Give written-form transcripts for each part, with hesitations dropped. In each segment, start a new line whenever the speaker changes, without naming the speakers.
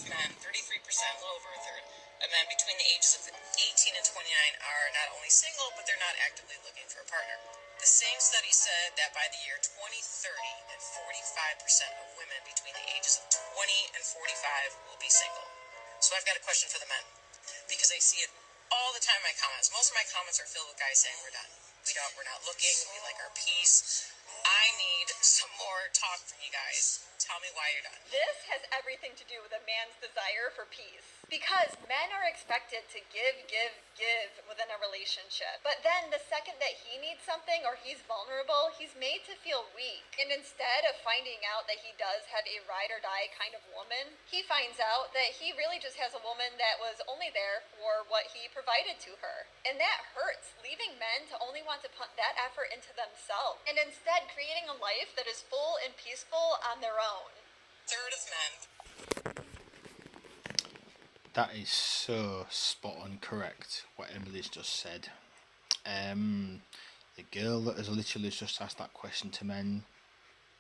of men, 33%, a little over a third, of men between the ages of 18 and 29 are not only single, but they're not actively looking for a partner. The same study said that by the year 2030, that 45% of women between the ages of 20 and 45 will be single. So I've got a question for the men, because I see it all the time in my comments. Most of my comments are filled with guys saying we're done. We're not looking, we like our peace. I need some more talk from you guys. Tell me why you're done.
This has everything to do with a man's desire for peace. Because men are expected to give within a relationship. But then the second that he needs something or he's vulnerable, he's made to feel weak. And instead of finding out that he does have a ride or die kind of woman, he finds out that he really just has a woman that was only there for what he provided to her. And that hurts, leaving men to only want to put that effort into themselves. And instead creating a life that is full and peaceful on their own.
Third of men.
That is so spot on correct, what Emily's just said. The girl that has literally just asked that question to men,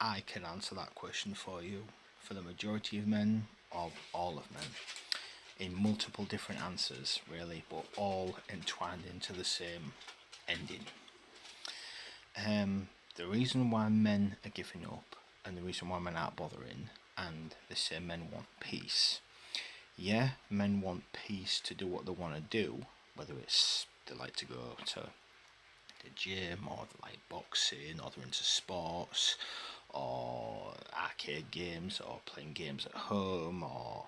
I can answer that question for you. For the majority of men, or all of men, in multiple different answers, really, but all entwined into the same ending. The reason why men are giving up, and the reason why men aren't bothering, and they say men want peace. Yeah, men want peace to do what they want to do, whether it's they like to go to the gym, or they like boxing, or they're into sports, or arcade games, or playing games at home, or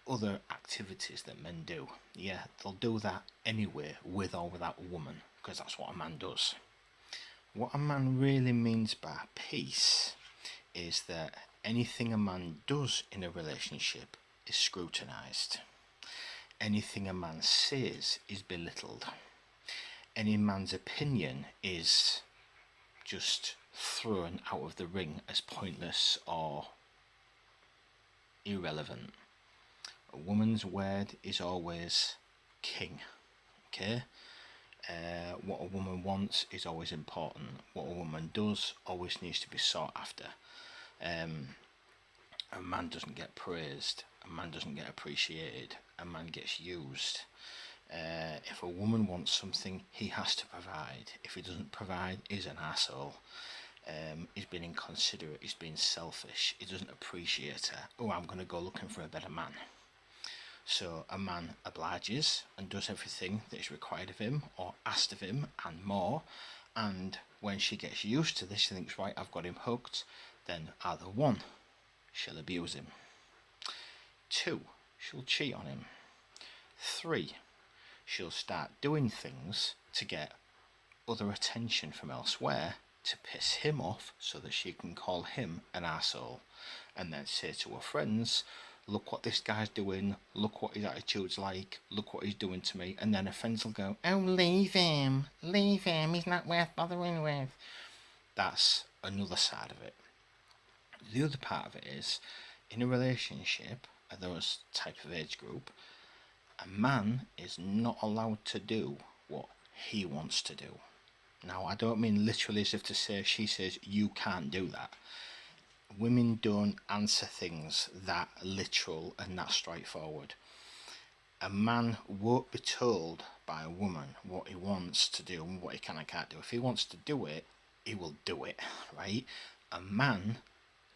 other activities that men do. Yeah, they'll do that anyway, with or without a woman, because that's what a man does. What a man really means by peace is that anything a man does in a relationship is scrutinised. Anything a man says is belittled. Any man's opinion is just thrown out of the ring as pointless or irrelevant. A woman's word is always king. Okay? What a woman wants is always important. What a woman does always needs to be sought after. A man doesn't get praised. A man doesn't get appreciated. A man gets used. If a woman wants something, he has to provide. If he doesn't provide, he's an asshole. He's being inconsiderate. He's being selfish. He doesn't appreciate her. Oh, I'm going to go looking for a better man. So a man obliges and does everything that is required of him or asked of him and more. And when she gets used to this, she thinks, right, I've got him hooked. Then either one, she'll abuse him. 2, she'll cheat on him. 3, she'll start doing things to get other attention from elsewhere to piss him off so that she can call him an arsehole and then say to her friends, look what this guy's doing, look what his attitude's like, look what he's doing to me. And then her friends will go, oh, leave him, he's not worth bothering with. That's another side of it. The other part of it is, in a relationship, at those type of age group, a man is not allowed to do what he wants to do. Now, I don't mean literally as if to say, she says, you can't do that. Women don't answer things that literal and that straightforward. A man won't be told by a woman what he wants to do and what he can and can't do. If he wants to do it, he will do it, right? A man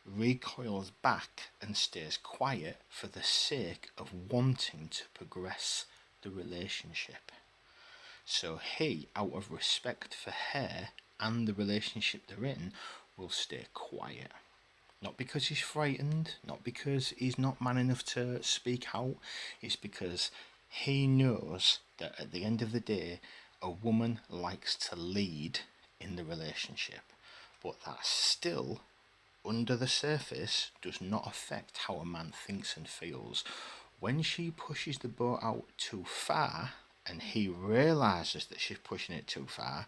recoils back and stays quiet for the sake of wanting to progress the relationship. So he, out of respect for her and the relationship they're in, will stay quiet. Not because he's frightened, not because he's not man enough to speak out. It's because he knows that at the end of the day, a woman likes to lead in the relationship. But that still, under the surface, does not affect how a man thinks and feels. When she pushes the boat out too far, and he realises that she's pushing it too far,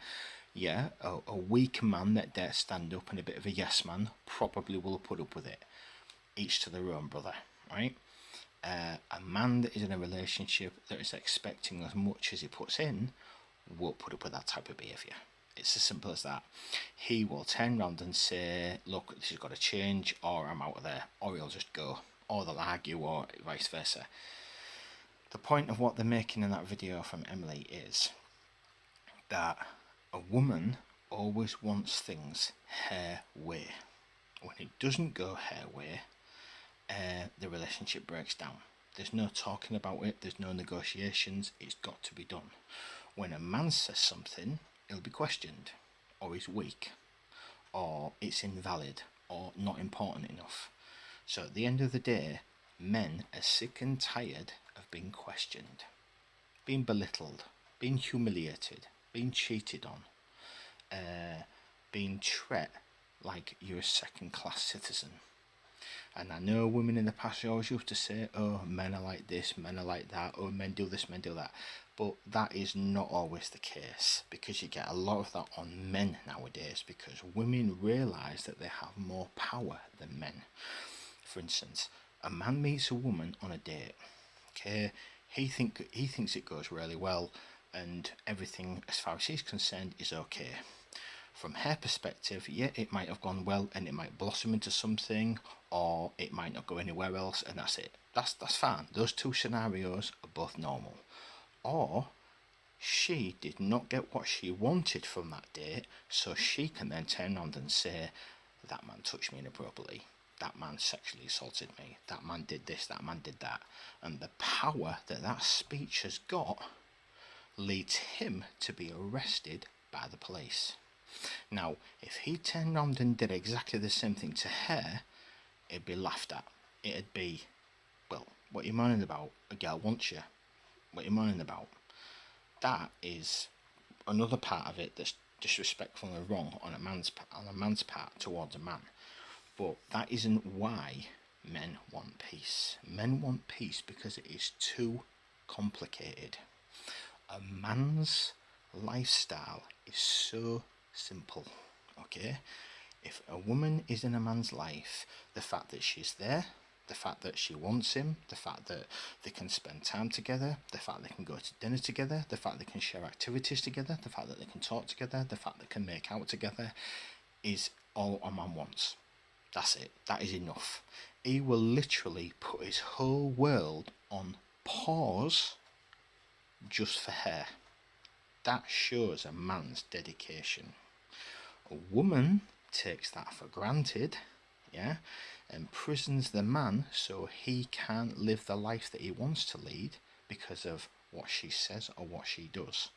yeah, a weak man that dares stand up and a bit of a yes man probably will put up with it. Each to their own, brother, right? A man that is in a relationship that is expecting as much as he puts in won't put up with that type of behaviour. It's as simple as that. He will turn around and say, look, this has got to change, or I'm out of there, or he'll just go. or they'll argue, or vice versa. The point of what they're making in that video from Emily is that a woman always wants things her way. When it doesn't go her way, the relationship breaks down. There's no talking about it, there's no negotiations, it's got to be done. When a man says something, he'll be questioned, or he's weak, or it's invalid, or not important enough. So at the end of the day, men are sick and tired of being questioned, being belittled, being humiliated, being cheated on, being treated like you're a second-class citizen. And I know women in the past always used to say, oh, men are like this, men are like that, oh, men do this, men do that. But that is not always the case, because you get a lot of that on men nowadays, because women realise that they have more power than men. For instance, a man meets a woman on a date, okay, he thinks it goes really well, and everything as far as he's concerned is okay. From her perspective, yeah, it might have gone well and it might blossom into something, or it might not go anywhere else, and that's it. That's fine. Those two scenarios are both normal. Or she did not get what she wanted from that date, so she can then turn around and say, that man touched me inappropriately, that man sexually assaulted me, that man did this, that man did that. And the power that that speech has got leads him to be arrested by the police. Now, if he turned around and did exactly the same thing to her, it'd be laughed at. It'd be, well, what are you moaning about? A girl wants you. What are you moaning about? That is another part of it that's disrespectful and wrong on a man's part towards a man. But that isn't why men want peace. Men want peace because it is too complicated. A man's lifestyle is so simple, okay? If a woman is in a man's life, the fact that she's there, the fact that she wants him, the fact that they can spend time together, the fact they can go to dinner together, the fact they can share activities together, the fact that they can talk together, the fact they can make out together, is all a man wants. That's it. That is enough. He will literally put his whole world on pause just for her. That shows a man's dedication. A woman takes that for granted, yeah, and imprisons the man so he can't live the life that he wants to lead because of what she says or what she does.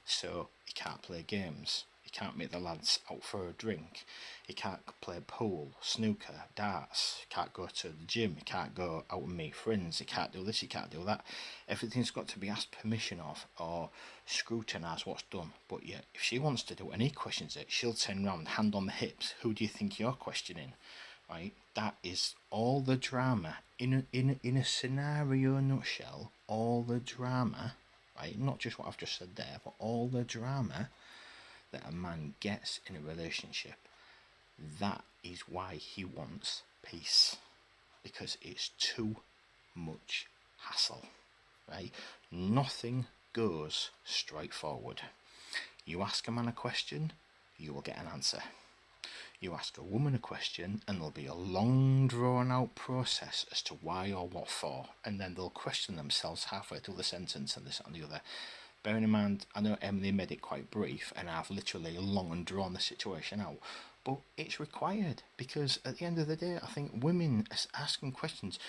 So he can't play games, he can't meet the lads out for a drink, he can't play pool, snooker, darts, he can't go to the gym, he can't go out and meet friends, he can't do this, he can't do that. Everything's got to be asked permission of or scrutinised what's done. But yet, if she wants to do it and he questions it, she'll turn around, hand on the hips, who do you think you're questioning? Right? That is all the drama in a scenario nutshell. All the drama, right? Not just what I've just said there, but all the drama that a man gets in a relationship. That is why he wants peace, because it's too much hassle, right? Nothing goes straightforward. You ask a man a question, you will get an answer. You ask a woman a question and there'll be a long drawn out process as to why or what for, and then they'll question themselves halfway through the sentence and this and the other. Bearing in mind, I know Emily made it quite brief and I've literally long and drawn the situation out, but it's required, because at the end of the day I think women are asking questions.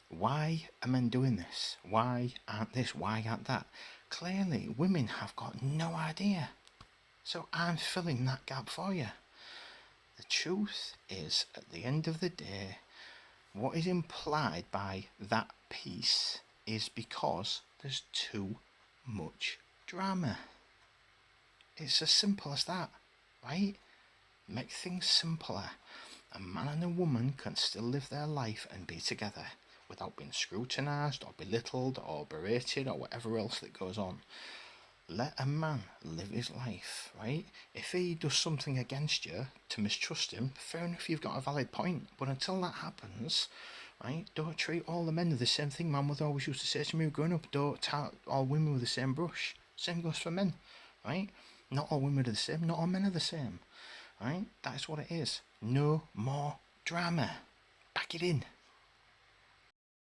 Why are men doing this? Why aren't this? Why aren't that? Clearly women have got no idea, so I'm filling that gap for you. The truth is, at the end of the day, what is implied by that piece is because there's too much drama. It's as simple as that, right? Make things simpler. A man and a woman can still live their life and be together without being scrutinised or belittled or berated or whatever else that goes on. Let a man live his life, right? If he does something against you to mistrust him, fair enough, you've got a valid point. But until that happens, right, don't treat all the men with the same thing. My mother always used to say to me growing up, don't tar all women with the same brush. Same goes for men, right? Not all women are the same, not all men are the same, right? That's what it is. No more drama. Back it in.